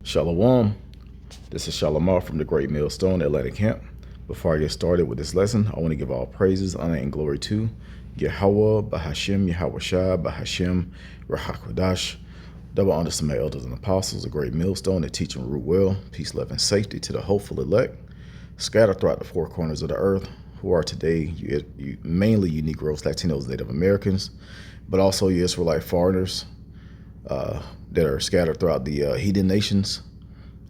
Shalom. This is Shalomar from the Great Millstone Athletic Camp. Before I get started with this lesson, I want to give all praises, honor, and glory to Yahweh, Bahashem, Yahweh Shai, Bahashem, Rahakodash. Double honor to my elders and apostles, the Great Millstone, that teach and root well. Peace, love, and safety to the hopeful elect, scattered throughout the four corners of the earth, who are today mainly you Negroes, Latinos, Native Americans, but also you Israelite foreigners that are scattered throughout the heathen nations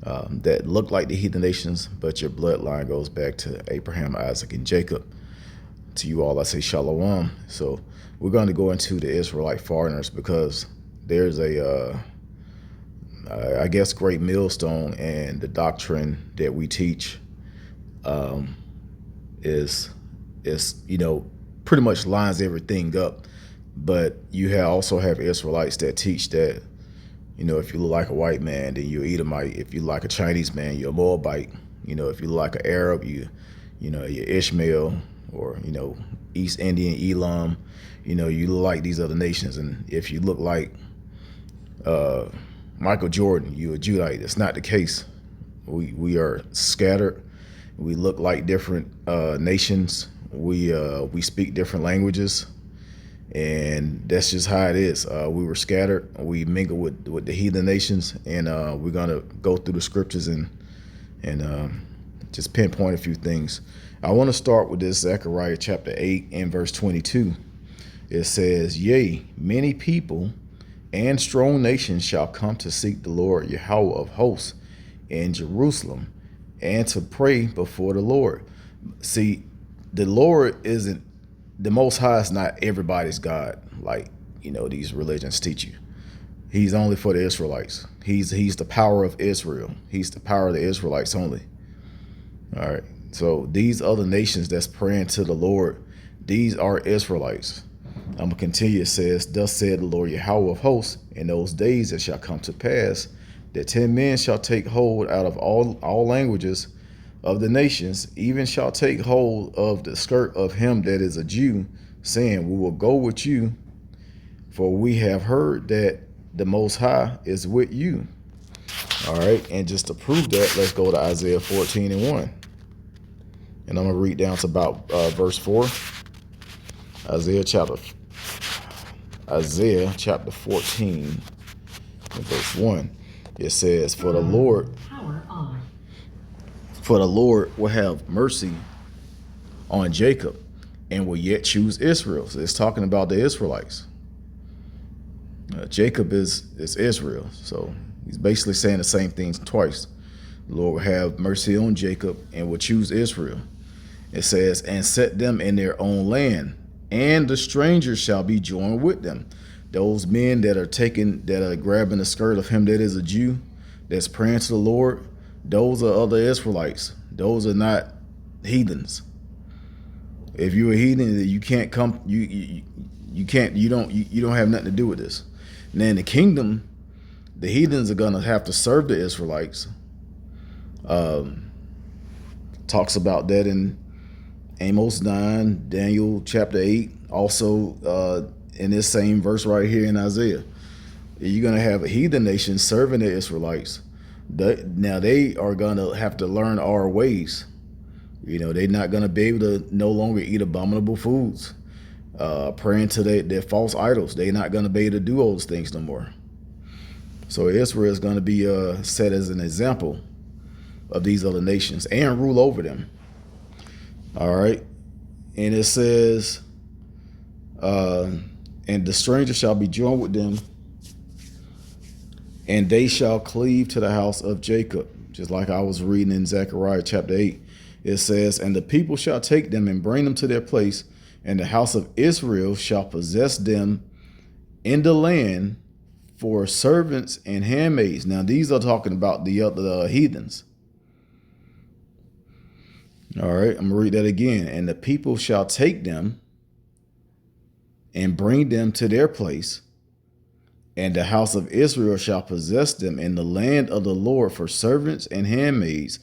that look like the heathen nations, but your bloodline goes back to Abraham, Isaac, and Jacob. To you all, I say shalom. So we're going to go into the Israelite foreigners because there's I guess, great millstone, and the doctrine that we teach is pretty much lines everything up. But you also have Israelites that teach that, if you look like a white man, then you're Edomite. If you look like a Chinese man, you're a Moabite. If you look like an Arab, you're Ishmael, or, East Indian, Elam. You look like these other nations. And if you look like Michael Jordan, you're a Judite. That's not the case. We are scattered. We look like different nations. We speak different languages. And that's just how it is. We were scattered. We mingle with the heathen nations, and we're gonna go through the scriptures and just pinpoint a few things. I want to start with this Zechariah chapter 8 and verse 22. It says, "Yea, many people and strong nations shall come to seek the Lord Yahweh of hosts in Jerusalem, and to pray before the Lord." See, the Lord isn't. The Most High is not everybody's God, like, these religions teach you. He's only for the Israelites. He's the power of Israel. He's the power of the Israelites only. All right. So these other nations that's praying to the Lord, these are Israelites. I'm going to continue. It says, "Thus said the Lord Yahweh of hosts, in those days it shall come to pass that 10 men shall take hold out of all languages of the nations, even shall take hold of the skirt of him that is a Jew, saying, We will go with you, for we have heard that the Most High is with you." All right, and just to prove that, let's go to Isaiah 14 and 1. And I'm going to read down to about verse 4. Isaiah chapter 14 and verse 1. It says, For the Lord will have mercy on Jacob and will yet choose Israel. So it's talking about the Israelites. Jacob is Israel. So he's basically saying the same things twice. The Lord will have mercy on Jacob and will choose Israel. It says, and set them in their own land, and the strangers shall be joined with them. Those men that are grabbing the skirt of him that is a Jew, that's praying to the Lord, those are other Israelites. Those are not heathens. If you're a heathen, you can't come. You don't have nothing to do with this. And then the kingdom, the heathens are gonna have to serve the Israelites. Talks about that in Amos 9, Daniel chapter 8, also in this same verse right here in Isaiah. You're gonna have a heathen nation serving the Israelites. Now they are gonna have to learn our ways. They're not gonna be able to no longer eat abominable foods, praying to their false idols. They're not gonna be able to do all those things no more. So Israel is gonna be set as an example of these other nations and rule over them. All right, and it says, and the stranger shall be joined with them, and they shall cleave to the house of Jacob. Just like I was reading in Zechariah chapter 8. It says, and the people shall take them and bring them to their place, and the house of Israel shall possess them in the land for servants and handmaids. Now, these are talking about the other heathens. All right, I'm going to read that again. And the people shall take them and bring them to their place, and the house of Israel shall possess them in the land of the Lord for servants and handmaids,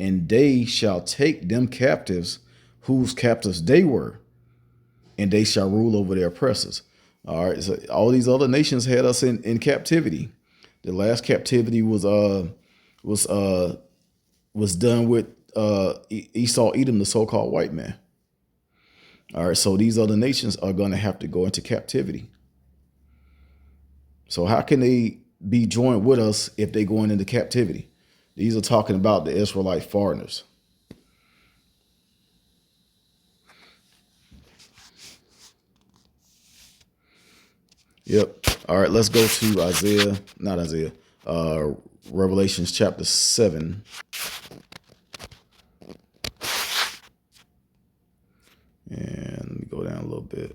and they shall take them captives, whose captives they were, and they shall rule over their oppressors. All right, so all these other nations had us in captivity. The last captivity was was was done with Esau Edom, the so-called white man. All right, so these other nations are going to have to go into captivity. So how can they be joined with us if they going into captivity? These are talking about the Israelite foreigners. Yep. All right, let's go to Revelations chapter 7. And let me go down a little bit.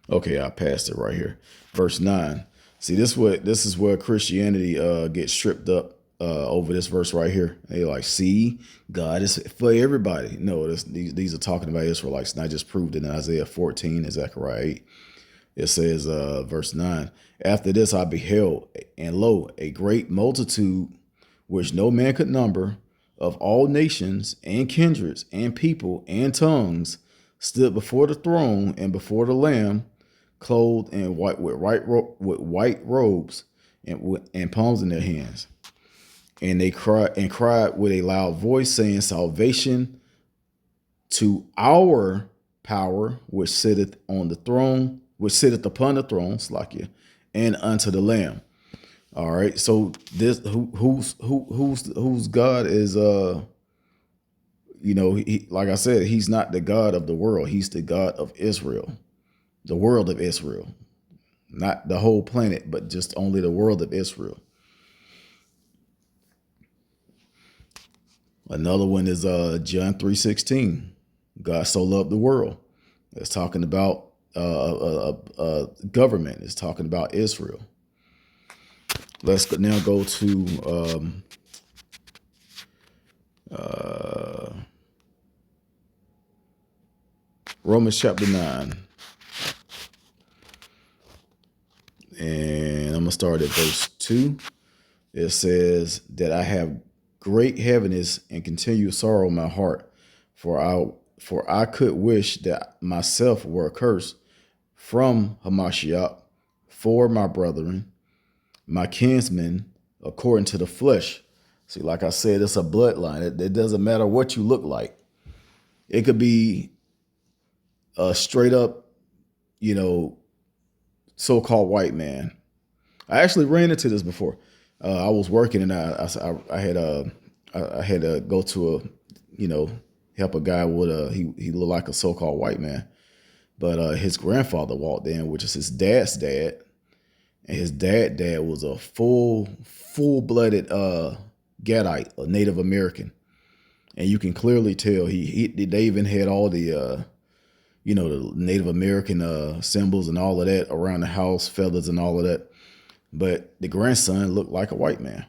Okay, I passed it right here. Verse 9. See, this is where Christianity gets stripped up over this verse right here. They like, see, God is for everybody. No, these are talking about Israelites, and I just proved it in Isaiah 14 and Zechariah 8. It says, verse 9, after this I beheld, and lo, a great multitude, which no man could number, of all nations and kindreds and people and tongues, stood before the throne and before the Lamb, clothed in white with white robes and palms in their hands. And they cried with a loud voice, saying, salvation to our power, which sitteth on the throne, which sitteth upon the throne, Slakia, and unto the Lamb. All right. So this whose God is like I said, he's not the God of the world. He's the God of Israel, the world of Israel, not the whole planet, but just only the world of Israel. Another one is John 3:16. God so loved the world. It's talking about government. It's talking about Israel. Let's now go to Romans chapter 9. And I'm going to start at verse 2. It says that I have great heaviness and continual sorrow in my heart, for I could wish that myself were accursed from Hamashiach for my brethren, my kinsmen, according to the flesh. See, like I said, it's a bloodline. It doesn't matter what you look like. It could be a straight up, so-called white man. I actually ran into this before. I was working and I had to go to help a guy with he looked like a so-called white man, but his grandfather walked in, which is his dad's dad, and his dad was a full-blooded Gadite, a Native American, and you can clearly tell they even had all the the Native American symbols and all of that around the house, feathers and all of that. But the grandson looked like a white man.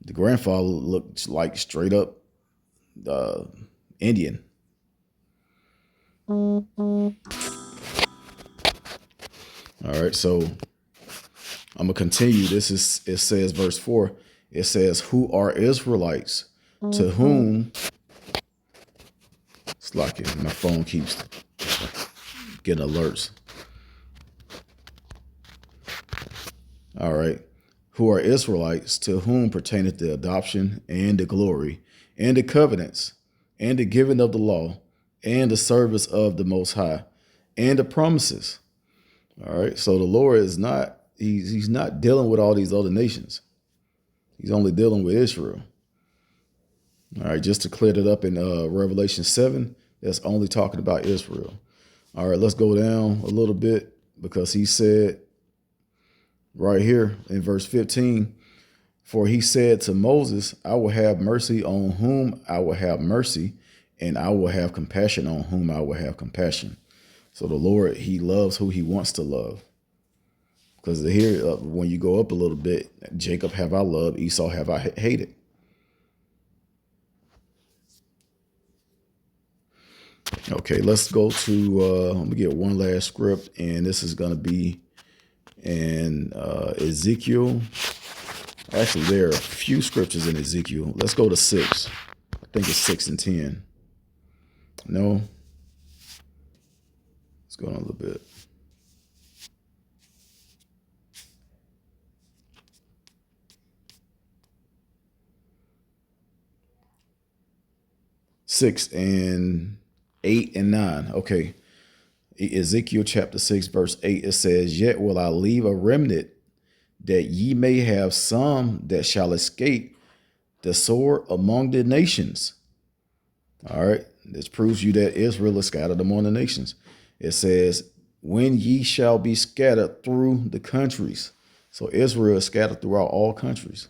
The grandfather looked like straight up Indian. All right, so I'm gonna continue. It says verse 4. It says, who are Israelites to whom it's like my phone keeps getting alerts. All right. Who are Israelites to whom pertaineth the adoption and the glory and the covenants and the giving of the law and the service of the Most High and the promises. All right. So the Lord is not, he's not dealing with all these other nations. He's only dealing with Israel. All right. Just to clear it up in Revelation 7, that's only talking about Israel. All right. Let's go down a little bit, because he said right here in verse 15, for he said to Moses, I will have mercy on whom I will have mercy, and I will have compassion on whom I will have compassion. So the Lord, he loves who he wants to love. Because here, when you go up a little bit, Jacob have I loved, Esau have I hated. Okay, let's go to, let me get one last script, and this is going to be And Ezekiel, actually, there are a few scriptures in Ezekiel. Let's go to 6. I think it's 6 and 10. No. Let's go on a little bit. Six and 8 and 9. Okay. Ezekiel chapter 6, verse 8, it says, "Yet will I leave a remnant, that ye may have some that shall escape the sword among the nations." All right. This proves you that Israel is scattered among the nations. It says, "When ye shall be scattered through the countries." So Israel is scattered throughout all countries.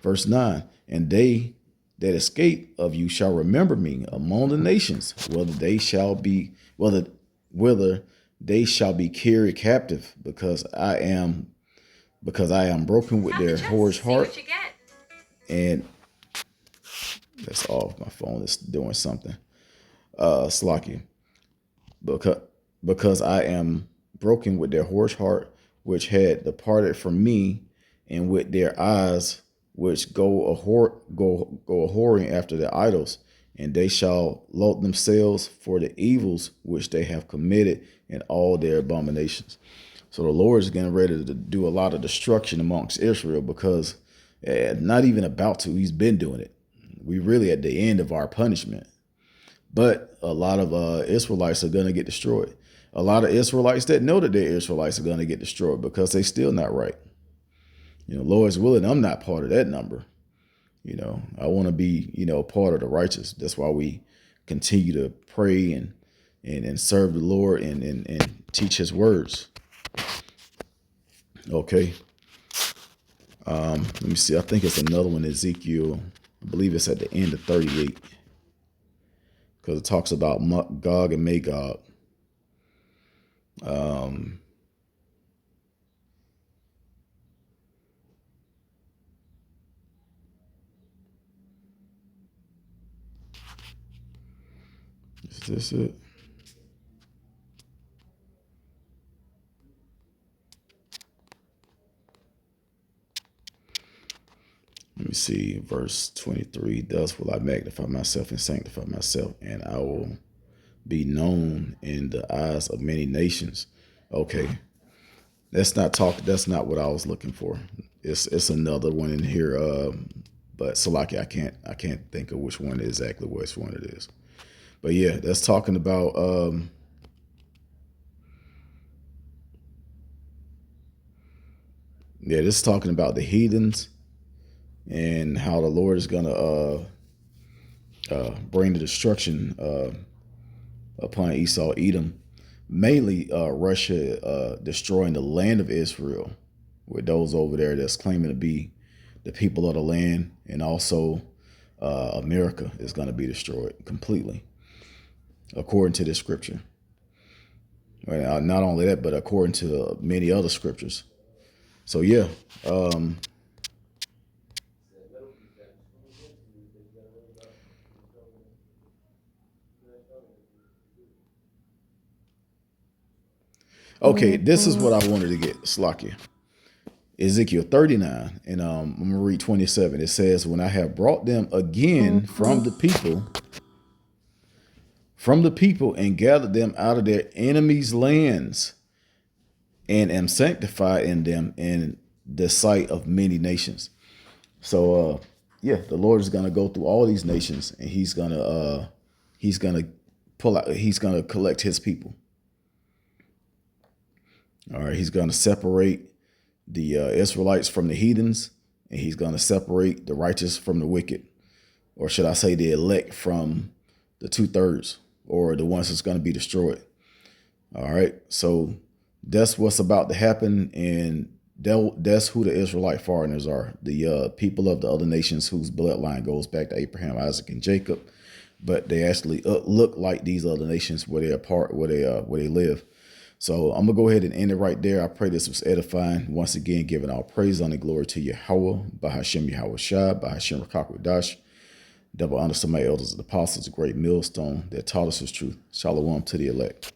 Verse 9, "And they that escape of you shall remember me among the nations, whether they shall be carried captive, because I am broken with their whorish heart." And that's off. My phone is doing something. Slacky. Because I am broken with their whorish heart, which had departed from me, and with their eyes which go a whoring after their idols, and they shall load themselves for the evils which they have committed and all their abominations. So the Lord is getting ready to do a lot of destruction amongst Israel, because not even about to, he's been doing it. We really at the end of our punishment. But a lot of Israelites are going to get destroyed. A lot of Israelites that know that they're Israelites are going to get destroyed because they still not right. Lord's willing, I'm not part of that number. I want to be, part of the righteous. That's why we continue to pray and serve the Lord and teach his words. Okay. Let me see. I think it's another one, Ezekiel. I believe it's at the end of 38. Because it talks about Gog and Magog. Is this it? Let me see, verse 23. "Thus will I magnify myself and sanctify myself, and I will be known in the eyes of many nations." Okay. That's not what I was looking for. It's another one in here. But Salaki, I can't think of which one it is. But yeah, that's talking about this is talking about the heathens and how the Lord is gonna bring the destruction upon Esau, Edom, mainly Russia destroying the land of Israel, with those over there that's claiming to be the people of the land, and also America is going to be destroyed completely, according to this scripture. Not only that, but according to many other scriptures. So yeah. Okay, this is what I wanted to get, Slakia. Ezekiel 39, and I'm going to read 27. It says, "When I have brought them again from the people and gathered them out of their enemies' lands, and am sanctified in them in the sight of many nations." So the Lord is gonna go through all these nations, and he's gonna collect his people. All right, he's gonna separate the Israelites from the heathens, and he's gonna separate the righteous from the wicked, or should I say the elect from the 2/3, or the ones that's gonna be destroyed. All right, so that's what's about to happen, and that's who the Israelite foreigners are, the people of the other nations whose bloodline goes back to Abraham, Isaac, and Jacob, but they actually look like these other nations where they live. So I'm gonna go ahead and end it right there. I pray this was edifying. Once again, giving all praise, honor, and glory to Yahweh, Bahashem Yahweh Shai, Bahashem Rakakwadash. Double honor to my elders and apostles, a great millstone that taught us his truth. Shalom to the elect.